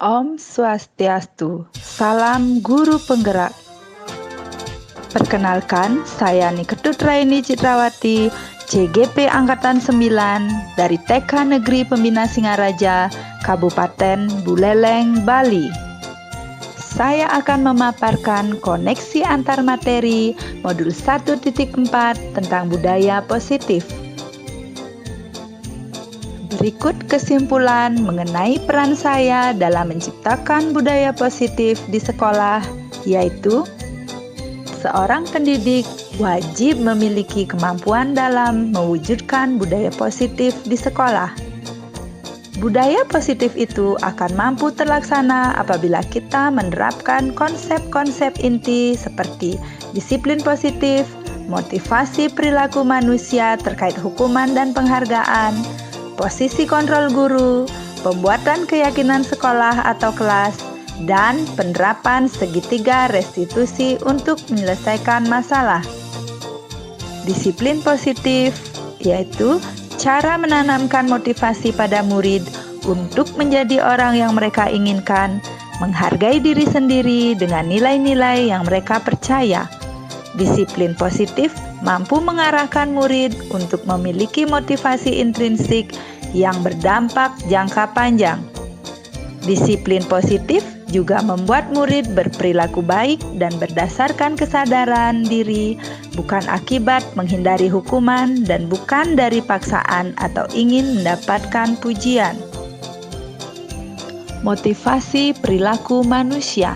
Om Swastiastu, salam guru penggerak. Perkenalkan, saya Niketut Raini Citrawati, CGP Angkatan 9 dari TK Negeri Pembina Singaraja, Kabupaten Buleleng, Bali. Saya akan memaparkan koneksi antar materi modul 1.4 tentang budaya positif. Berikut kesimpulan mengenai peran saya dalam menciptakan budaya positif di sekolah, yaitu seorang pendidik wajib memiliki kemampuan dalam mewujudkan budaya positif di sekolah. Budaya positif itu akan mampu terlaksana apabila kita menerapkan konsep-konsep inti seperti disiplin positif, motivasi perilaku manusia terkait hukuman dan penghargaan, posisi kontrol guru, pembuatan keyakinan sekolah atau kelas, dan penerapan segitiga restitusi untuk menyelesaikan masalah. Disiplin positif yaitu cara menanamkan motivasi pada murid untuk menjadi orang yang mereka inginkan, menghargai diri sendiri dengan nilai-nilai yang mereka percaya. Disiplin positif mampu mengarahkan murid untuk memiliki motivasi intrinsik yang berdampak jangka panjang. Disiplin positif juga membuat murid berperilaku baik dan berdasarkan kesadaran diri, bukan akibat menghindari hukuman dan bukan dari paksaan atau ingin mendapatkan pujian. Motivasi perilaku manusia.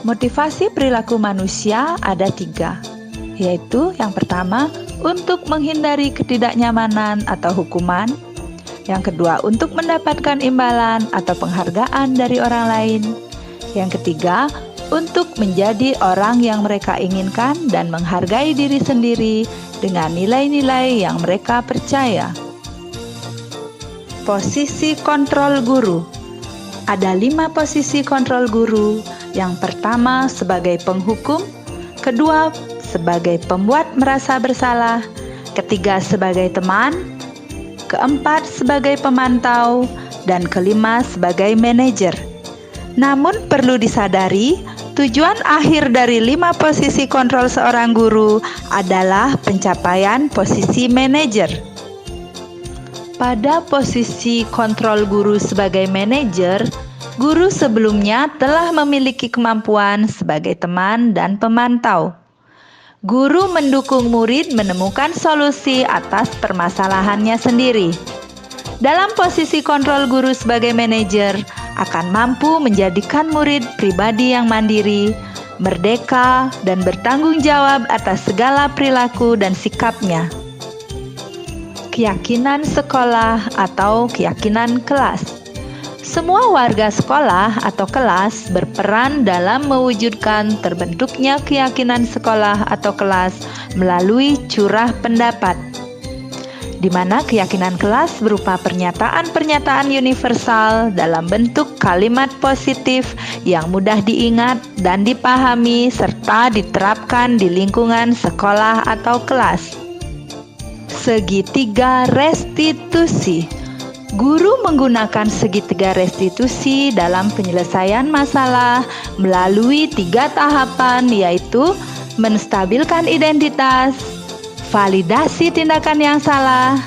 Motivasi perilaku manusia ada 3, yaitu yang pertama, untuk menghindari ketidaknyamanan atau hukuman. Yang kedua, untuk mendapatkan imbalan atau penghargaan dari orang lain. Yang ketiga, untuk menjadi orang yang mereka inginkan dan menghargai diri sendiri dengan nilai-nilai yang mereka percaya. Posisi kontrol guru. Ada 5 posisi kontrol guru. Yang pertama sebagai penghukum, kedua sebagai pembuat merasa bersalah, ketiga sebagai teman, keempat sebagai pemantau, dan kelima sebagai manajer. Namun perlu disadari, tujuan akhir dari 5 posisi kontrol seorang guru adalah pencapaian posisi manajer. Pada posisi kontrol guru sebagai manajer, guru sebelumnya telah memiliki kemampuan sebagai teman dan pemantau. Guru mendukung murid menemukan solusi atas permasalahannya sendiri. Dalam posisi kontrol guru sebagai manajer, akan mampu menjadikan murid pribadi yang mandiri, merdeka, dan bertanggung jawab atas segala perilaku dan sikapnya. Keyakinan sekolah atau keyakinan kelas. Semua warga sekolah atau kelas berperan dalam mewujudkan terbentuknya keyakinan sekolah atau kelas melalui curah pendapat, di mana keyakinan kelas berupa pernyataan-pernyataan universal dalam bentuk kalimat positif yang mudah diingat dan dipahami serta diterapkan di lingkungan sekolah atau kelas. Segitiga restitusi. Guru menggunakan segitiga restitusi dalam penyelesaian masalah melalui 3 tahapan, yaitu menstabilkan identitas, validasi tindakan yang salah,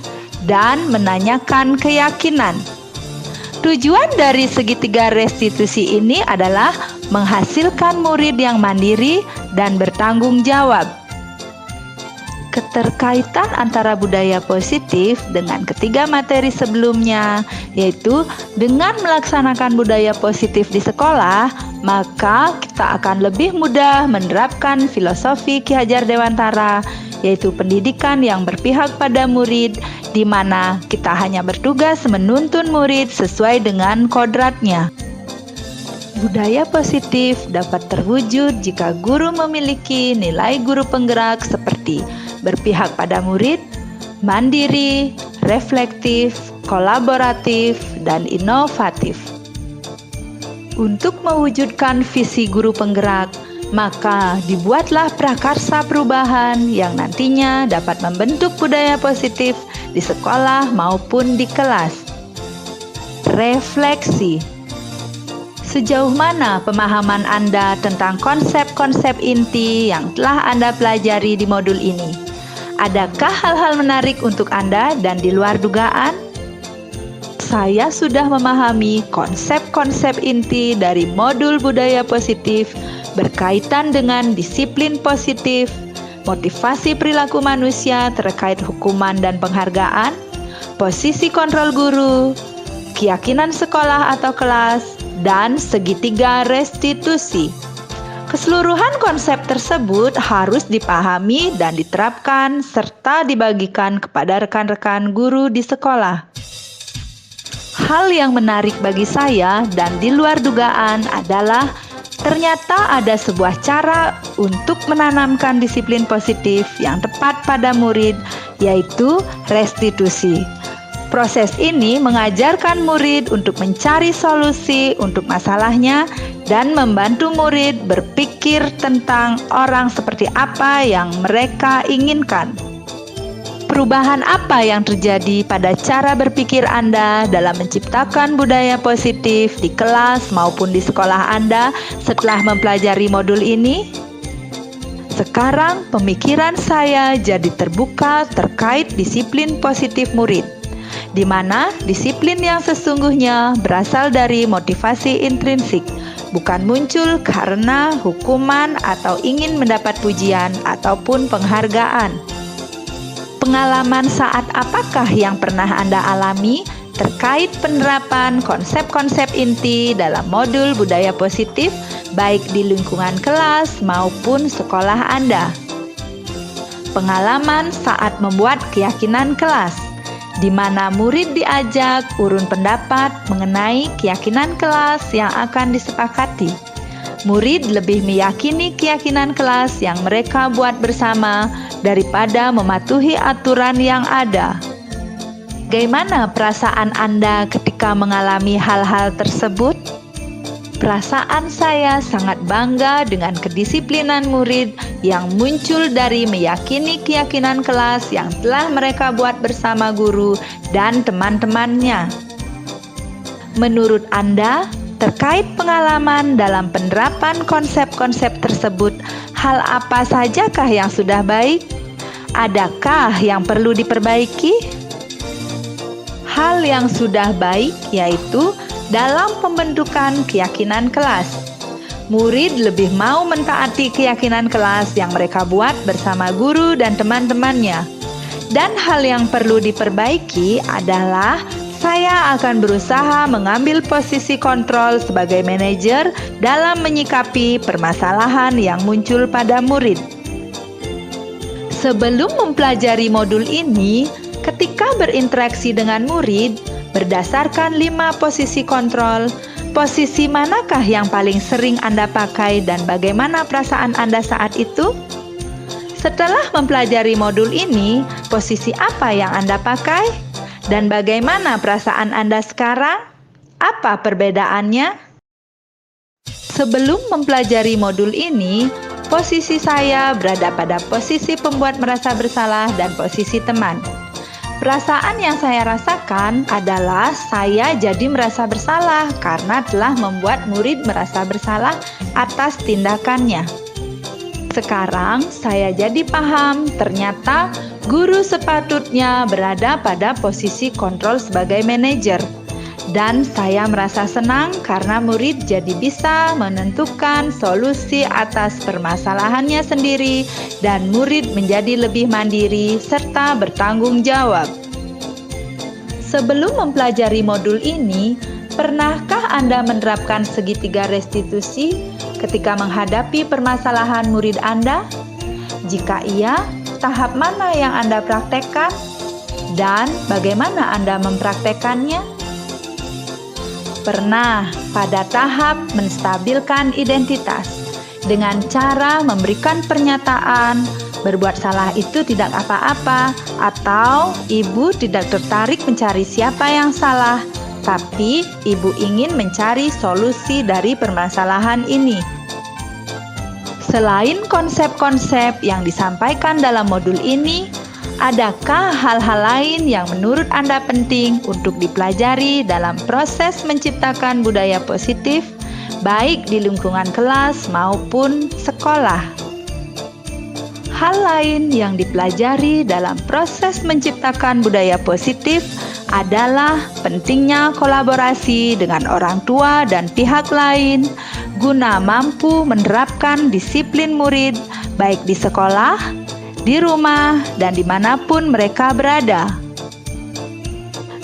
dan menanyakan keyakinan. Tujuan dari segitiga restitusi ini adalah menghasilkan murid yang mandiri dan bertanggung jawab. Keterkaitan antara budaya positif dengan ketiga materi sebelumnya, yaitu dengan melaksanakan budaya positif di sekolah, maka kita akan lebih mudah menerapkan filosofi Ki Hajar Dewantara, yaitu pendidikan yang berpihak pada murid, di mana kita hanya bertugas menuntun murid sesuai dengan kodratnya. Budaya positif dapat terwujud jika guru memiliki nilai guru penggerak seperti berpihak pada murid, mandiri, reflektif, kolaboratif, dan inovatif. Untuk mewujudkan visi guru penggerak, maka dibuatlah prakarsa perubahan yang nantinya dapat membentuk budaya positif di sekolah maupun di kelas. Refleksi. Sejauh mana pemahaman Anda tentang konsep-konsep inti yang telah Anda pelajari di modul ini? Adakah hal-hal menarik untuk Anda dan di luar dugaan? Saya sudah memahami konsep-konsep inti dari modul budaya positif berkaitan dengan disiplin positif, motivasi perilaku manusia terkait hukuman dan penghargaan, posisi kontrol guru, keyakinan sekolah atau kelas, dan segitiga restitusi. Keseluruhan konsep tersebut harus dipahami dan diterapkan serta dibagikan kepada rekan-rekan guru di sekolah. Hal yang menarik bagi saya dan di luar dugaan adalah ternyata ada sebuah cara untuk menanamkan disiplin positif yang tepat pada murid, yaitu restitusi. Proses ini mengajarkan murid untuk mencari solusi untuk masalahnya dan membantu murid berpikir tentang orang seperti apa yang mereka inginkan. Perubahan apa yang terjadi pada cara berpikir Anda dalam menciptakan budaya positif di kelas maupun di sekolah Anda setelah mempelajari modul ini? Sekarang pemikiran saya jadi terbuka terkait disiplin positif murid, di mana disiplin yang sesungguhnya berasal dari motivasi intrinsik, bukan muncul karena hukuman atau ingin mendapat pujian ataupun penghargaan. Pengalaman saat apakah yang pernah Anda alami terkait penerapan konsep-konsep inti dalam modul budaya positif, baik di lingkungan kelas maupun sekolah Anda? Pengalaman saat membuat keyakinan kelas, di mana murid diajak urun pendapat mengenai keyakinan kelas yang akan disepakati. Murid lebih meyakini keyakinan kelas yang mereka buat bersama daripada mematuhi aturan yang ada. Bagaimana perasaan Anda ketika mengalami hal-hal tersebut? Perasaan saya sangat bangga dengan kedisiplinan murid yang muncul dari meyakini keyakinan kelas yang telah mereka buat bersama guru dan teman-temannya. Menurut Anda, terkait pengalaman dalam penerapan konsep-konsep tersebut, hal apa sajakah yang sudah baik? Adakah yang perlu diperbaiki? Hal yang sudah baik yaitu dalam pembentukan keyakinan kelas. Murid lebih mau mentaati keyakinan kelas yang mereka buat bersama guru dan teman-temannya. Dan hal yang perlu diperbaiki adalah saya akan berusaha mengambil posisi kontrol sebagai manajer dalam menyikapi permasalahan yang muncul pada murid. Sebelum mempelajari modul ini, ketika berinteraksi dengan murid, berdasarkan 5 posisi kontrol, posisi manakah yang paling sering Anda pakai dan bagaimana perasaan Anda saat itu? Setelah mempelajari modul ini, posisi apa yang Anda pakai? Dan bagaimana perasaan Anda sekarang? Apa perbedaannya? Sebelum mempelajari modul ini, posisi saya berada pada posisi pembuat merasa bersalah dan posisi teman. Perasaan yang saya rasakan adalah saya jadi merasa bersalah karena telah membuat murid merasa bersalah atas tindakannya. Sekarang saya jadi paham, ternyata guru sepatutnya berada pada posisi kontrol sebagai manajer. Dan saya merasa senang karena murid jadi bisa menentukan solusi atas permasalahannya sendiri dan murid menjadi lebih mandiri serta bertanggung jawab. Sebelum mempelajari modul ini, pernahkah Anda menerapkan segitiga restitusi ketika menghadapi permasalahan murid Anda? Jika iya, tahap mana yang Anda praktekkan? Dan bagaimana Anda mempraktekannya? Pernah pada tahap menstabilkan identitas dengan cara memberikan pernyataan berbuat salah itu tidak apa-apa, atau ibu tidak tertarik mencari siapa yang salah, tapi ibu ingin mencari solusi dari permasalahan ini. Selain konsep-konsep yang disampaikan dalam modul ini, adakah hal-hal lain yang menurut Anda penting untuk dipelajari dalam proses menciptakan budaya positif, baik di lingkungan kelas maupun sekolah. Hal lain yang dipelajari dalam proses menciptakan budaya positif adalah pentingnya kolaborasi dengan orang tua dan pihak lain guna mampu menerapkan disiplin murid baik di sekolah, di rumah, dan dimanapun mereka berada.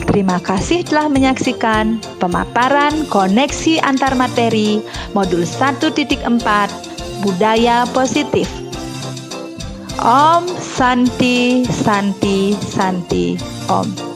Terima kasih telah menyaksikan pemaparan koneksi antar materi modul 1.4 Budaya Positif. Om Santi Santi Santi Om.